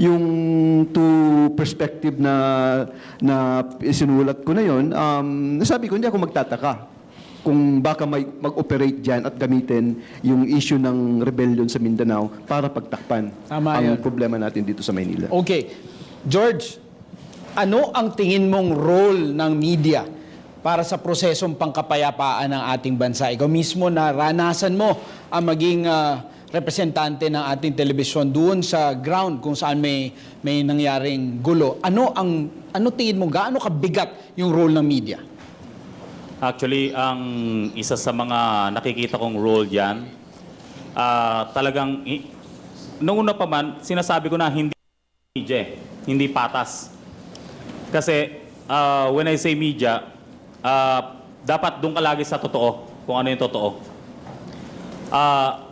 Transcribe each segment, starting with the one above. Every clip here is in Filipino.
yung two perspective na sinulat ko na yon, nasabi ko hindi ako magtataka kung baka mag-operate dyan at gamitin yung issue ng rebellion sa Mindanao para pagtakpan ang problema natin dito sa Maynila. Okay. George, ano ang tingin mong role ng media para sa prosesong pangkapayapaan ng ating bansa? Ikaw mismo naranasan mo ang maging representante ng ating telebisyon doon sa ground kung saan may nangyaring gulo. Ano tingin mo, gaano kabigat yung role ng media? Actually, ang isa sa mga nakikita kong role dyan, talagang, noong una pa man, sinasabi ko na hindi media, hindi patas. Kasi, when I say media, dapat doon ka lagi sa totoo, kung ano yung totoo.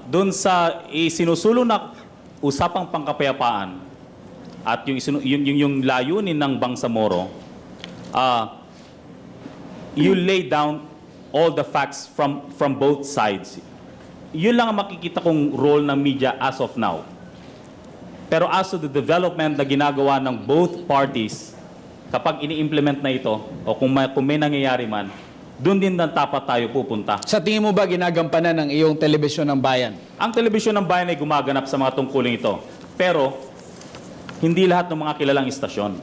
Doon sa isinusulong na usapang pangkapayapaan at yung layunin ng Bangsamoro, you lay down all the facts from both sides. Yun lang ang makikita kong role ng media as of now. Pero as to the development na ginagawa ng both parties, kapag ini-implement na ito, o kung may nangyayari man, doon din dapat tayo pupunta. Sa tingin mo ba ginagampanan ng iyong telebisyon ng bayan? Ang telebisyon ng bayan ay gumaganap sa mga tungkulin ito. Pero, hindi lahat ng mga kilalang istasyon.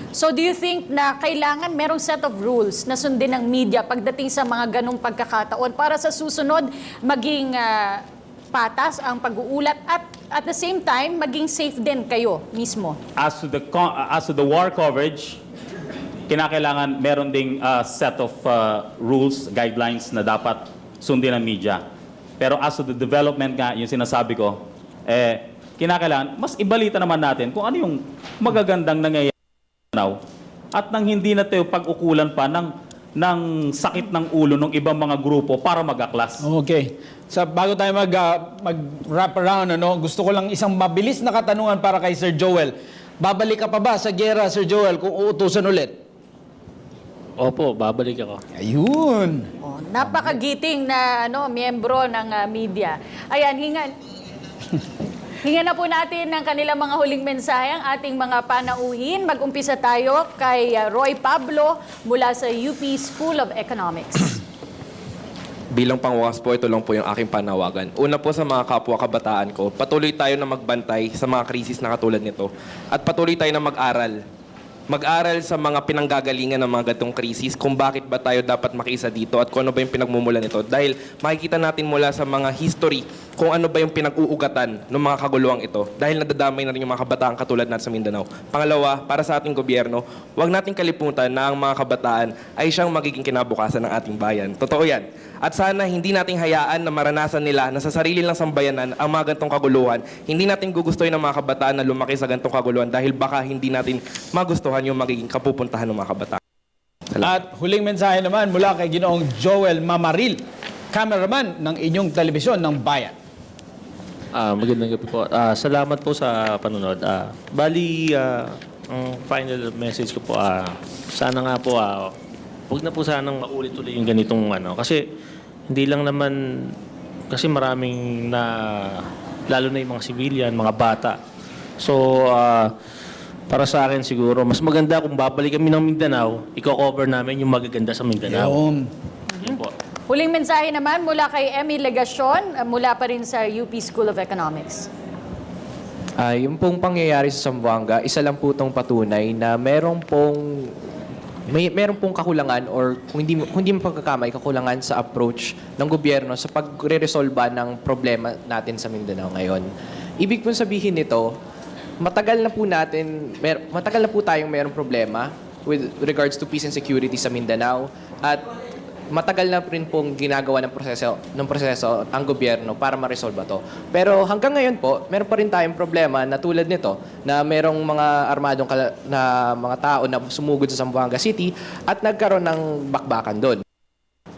So do you think na kailangan merong set of rules na sundin ng media pagdating sa mga ganong pagkakataon para sa susunod maging patas ang pag-uulat at the same time maging safe din kayo mismo? As to the war coverage, kinakailangan meron ding set of rules, guidelines na dapat sundin ng media. Pero as to the development nga, yung sinasabi ko, kinakailangan, mas ibalita naman natin kung ano yung magagandang nangyayari at nang hindi na tayo pag-ukulan pa ng sakit ng ulo ng ibang mga grupo para mag-aklas. Okay. Bago tayo mag-wrap around, gusto ko lang isang mabilis na katanungan para kay Sir Joel. Babalik ka pa ba sa giyera, Sir Joel, kung uutusan ulit? Opo, babalik ako. Ayun. Oh, napakagiting na miyembro ng media. Ayan, hingan na po natin ng kanilang mga huling mensahe ang ating mga panauhin. Mag-umpisa tayo kay Roy Pablo mula sa UP School of Economics. Bilang pangwakas po, ito lang po yung aking panawagan. Una po sa mga kapwa kabataan ko, patuloy tayo na magbantay sa mga krisis na katulad nito. At patuloy tayo na mag-aral. Mag-aral sa mga pinanggagalingan ng mga gatong krisis, kung bakit ba tayo dapat makiisa dito at kung ano ba yung pinagmumulan nito. Dahil makikita natin mula sa mga history kung ano ba yung pinag-uugatan ng mga kaguluhang ito. Dahil nadadamay na rin yung mga kabataan katulad natin sa Mindanao. Pangalawa, para sa ating gobyerno, huwag nating kalimutan na ang mga kabataan ay siyang magiging kinabukasan ng ating bayan. Totoo yan. At sana hindi nating hayaan na maranasan nila na sa sarili lang sambayanan ang mga gantong kaguluhan. Hindi natin gugustuhin ng mga kabataan na lumaki sa gantong kaguluhan dahil baka hindi natin magustuhan yung magiging kapupuntahan ng mga kabataan. At huling mensahe naman mula kay Ginoong Joel Mamaril, cameraman ng inyong telebisyon ng bayan. Magandang gabi po. Salamat po sa panonood. Ang final message ko po, sana nga po, huwag na po sanang maulit-ulit yung ganitong kasi hindi lang naman, kasi maraming lalo na yung mga civilian, mga bata. So, para sa akin siguro, mas maganda kung babalik kami ng Mindanao, i-cover namin yung magaganda sa Mindanao. Yun po. Huling mensahe naman mula kay Emmy Legacion mula pa rin sa UP School of Economics. Yung pong pangyayari sa Zamboanga, isa lang po itong patunay na meron pong kakulangan or kung hindi mapagkakamay, kakulangan sa approach ng gobyerno sa pagre-resolba ng problema natin sa Mindanao ngayon. Ibig pong sabihin nito, matagal na po tayong mayroong problema with regards to peace and security sa Mindanao at matagal na rin pong ginagawa ng proseso ang gobyerno para ma-resolve to. Pero hanggang ngayon po, meron pa rin tayong problema na tulad nito na merong mga armadong na mga tao na sumugod sa Zamboanga City at nagkaroon ng bakbakan doon.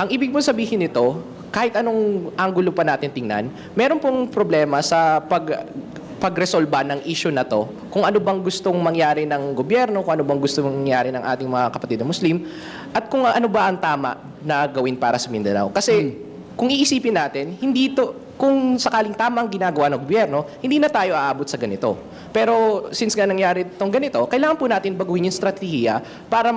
Ang ibig mo sabihin nito, kahit anong anggulo pa natin tingnan, meron pong problema sa pagresolba ng issue na to, kung ano bang gustong mangyari ng gobyerno, kung ano bang gustong mangyari ng ating mga kapatid na Muslim, at kung ano ba ang tama na gawin para sa Mindanao. Kasi kung iisipin natin, hindi kung sakaling tama ang ginagawa ng gobyerno, hindi na tayo aabot sa ganito. Pero since nga nangyari itong ganito, kailangan po natin baguhin yung strategiya para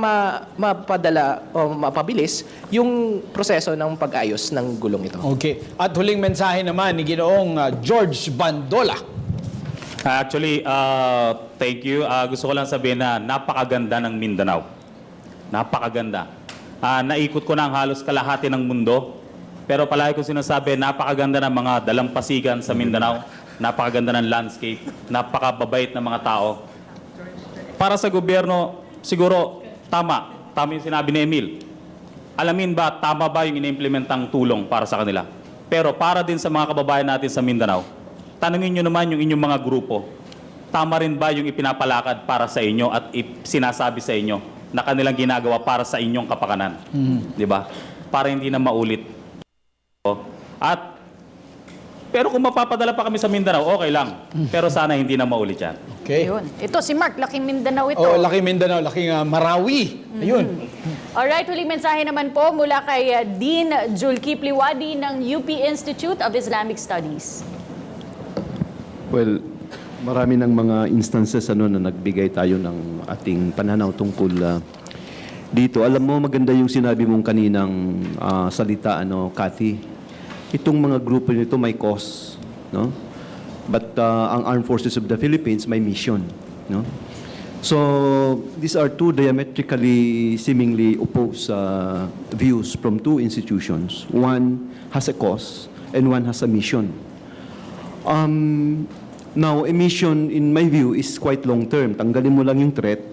mapadala o mapabilis yung proseso ng pag-ayos ng gulong ito. Okay. At huling mensahe naman ni Ginoong George Bandola. Actually, thank you. Gusto ko lang sabihin na napakaganda ng Mindanao. Napakaganda. Naikot ko na ang halos kalahati ng mundo. Pero palagi ko sinasabi, napakaganda ng mga dalampasigan sa Mindanao. Napakaganda ng landscape. Napakababait ng mga tao. Para sa gobyerno, siguro, tama. Tama yung sinabi ni Emil. Alamin ba, tama ba yung iniimplementang tulong para sa kanila? Pero para din sa mga kababayan natin sa Mindanao, tanungin nyo naman yung inyong mga grupo. Tama rin ba yung ipinapalakad para sa inyo at sinasabi sa inyo na kanilang ginagawa para sa inyong kapakanan? Di ba? Para hindi na maulit. Pero kung mapapadala pa kami sa Mindanao, okay lang. Pero sana hindi na maulit yan. Okay. Ayun. Ito si Mark, laking Mindanao ito. Oh, laki Mindanao, laking Marawi. Ayun. Alright, huling mensahe naman po mula kay Dean Julkipli Wadi ng UP Institute of Islamic Studies. Well, marami ng mga instances na nagbigay tayo ng ating pananaw tungkol dito. Alam mo, maganda yung sinabi mong kaninang salita, Cathy. Itong mga grupo nito may cause, no? But ang Armed Forces of the Philippines may mission, no? So, these are two diametrically, seemingly opposed views from two institutions. One has a cause and one has a mission. Now, a mission, in my view, is quite long-term. Tanggalin mo lang yung threat,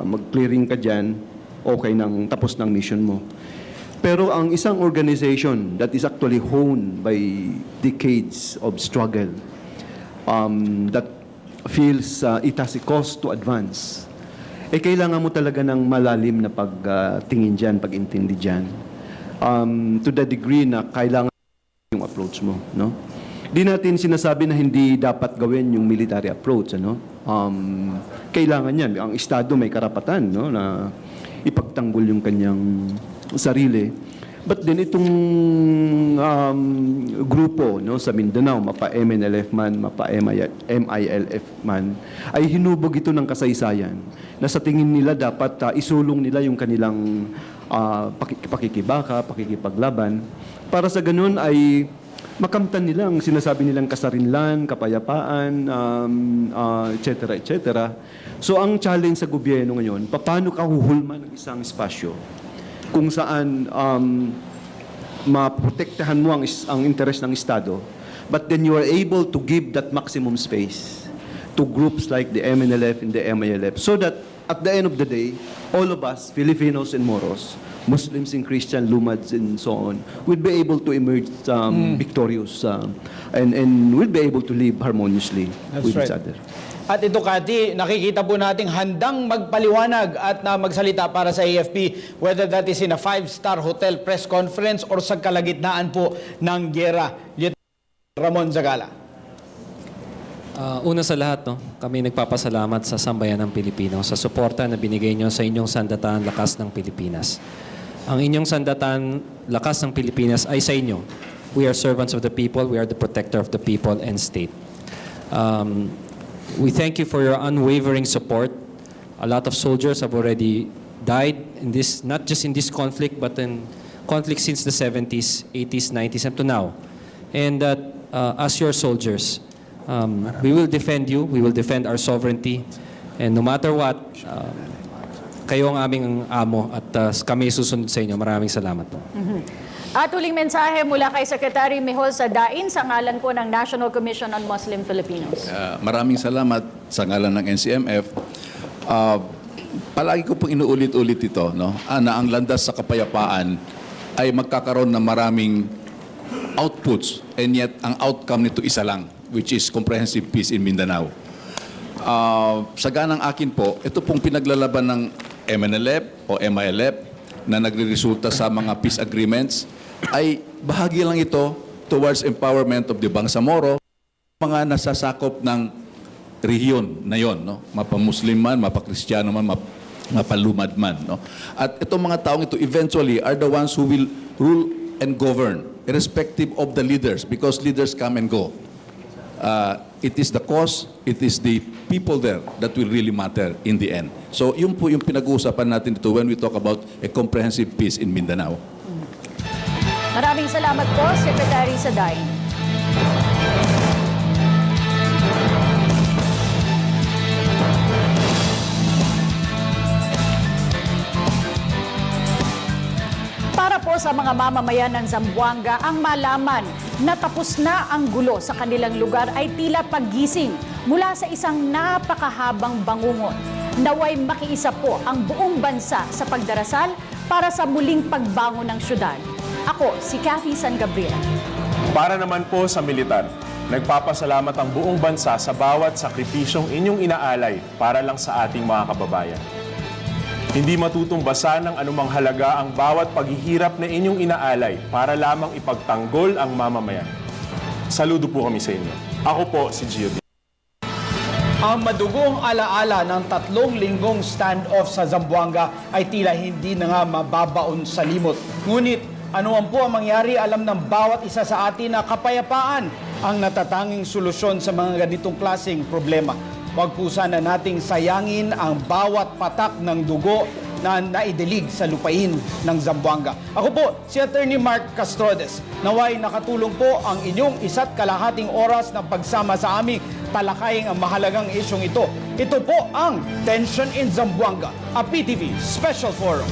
mag-clearing ka dyan, okay nang tapos ng mission mo. Pero ang isang organization that is actually honed by decades of struggle, that feels it has a cause to advance, kailangan mo talaga ng malalim na pagtingin dyan, pag-intindi dyan. To the degree na kailangan yung approach mo, no? Di natin sinasabi na hindi dapat gawin yung military approach, ano? Kailangan yan. Ang Estado may karapatan, no, na ipagtanggol yung kanyang sarili. But then itong grupo, no, sa Mindanao, mapa-MNLF man, mapa-MILF man, ay hinubog ito ng kasaysayan na sa tingin nila dapat isulong nila yung kanilang pakikibaka, pakikipaglaban, para sa ganun ay makamtan nila ang sinasabi nilang kasarinlan, kapayapaan, etc., etc. So ang challenge sa gobyerno ngayon, paano ka huhulman ng isang espasyo kung saan maprotektahan mo ang interes ng Estado, but then you are able to give that maximum space to groups like the MNLF and the MILF, so that at the end of the day, all of us, Filipinos and Moros, Muslims and Christian, Lumads and so on, will be able to emerge victorious and will be able to live harmoniously with each other. At ito, Cathy, nakikita po nating handang magpaliwanag at magsalita para sa AFP, whether that is in a 5-star hotel press conference or sa kalagitnaan po ng giyera. Ramon Zagala. Una sa lahat, kami nagpapasalamat sa Sambayan ng Pilipino sa suporta na binigay nyo sa inyong sandataan lakas ng Pilipinas. Ang inyong sandataan lakas ng Pilipinas ay sa inyo. We are servants of the people, we are the protector of the people and state. We thank you for your unwavering support. A lot of soldiers have already died in this, not just in this conflict, but in conflict since the 70s, 80s, 90s, up to now. And that as your soldiers, we will defend you, we will defend our sovereignty, and no matter what, kayo ang aming amo at kami susunod sa inyo. Maraming salamat po. At huling mensahe mula kay Secretary Mihol Sadain sa ngalan po ng National Commission on Muslim Filipinos. Maraming salamat sa ngalan ng NCMF. Palagi ko pong inuulit-ulit ito, no? Na ang landas sa kapayapaan ay magkakaroon ng maraming outputs, and yet ang outcome nito isa lang, which is comprehensive peace in Mindanao. Sa ganang akin po, ito pong pinaglalaban ng MNLF o MILF na nagre-resulta sa mga peace agreements ay bahagi lang ito towards empowerment of the Bangsamoro, mga nasasakop ng rehiyon na yon, no? Mapa-Muslim man, mapa-Kristiyano man, mapalumad man, no? At itong mga taong ito eventually are the ones who will rule and govern, irrespective of the leaders, because leaders come and go. It is the cause, it is the people there that will really matter in the end. So yun po yung pinag-uusapan natin dito when we talk about a comprehensive peace in Mindanao. Maraming salamat po, Secretary Saday. Para po sa mga mamamayan ng Zamboanga ang malaman na tapos na ang gulo sa kanilang lugar ay tila paggising mula sa isang napakahabang bangungot. Naway makiisa po ang buong bansa sa pagdarasal para sa muling pagbangon ng syudad. Ako, si Cathy San Gabriel. Para naman po sa militar, nagpapasalamat ang buong bansa sa bawat sakripisyong inyong inaalay para lang sa ating mga kababayan. Hindi matutumbasan ng anumang halaga ang bawat paghihirap na inyong inaalay para lamang ipagtanggol ang mamamayan. Saludo po kami sa inyo. Ako po si Gio D. Ang madugong alaala ng 3 linggong standoff sa Zamboanga ay tila hindi na nga mababaon sa limot. Ngunit ano man po ang mangyari, alam ng bawat isa sa atin na kapayapaan ang natatanging solusyon sa mga ganitong klaseng problema. Huwag po sana nating sayangin ang bawat patak ng dugo na naidilig sa lupain ng Zamboanga. Ako po, si Attorney Mark Castrodes. Naway nakatulong po ang inyong 1.5 oras ng pagsama sa aming talakayin ang mahalagang isyong ito. Ito po ang Tension in Zamboanga, a PTV Special Forum.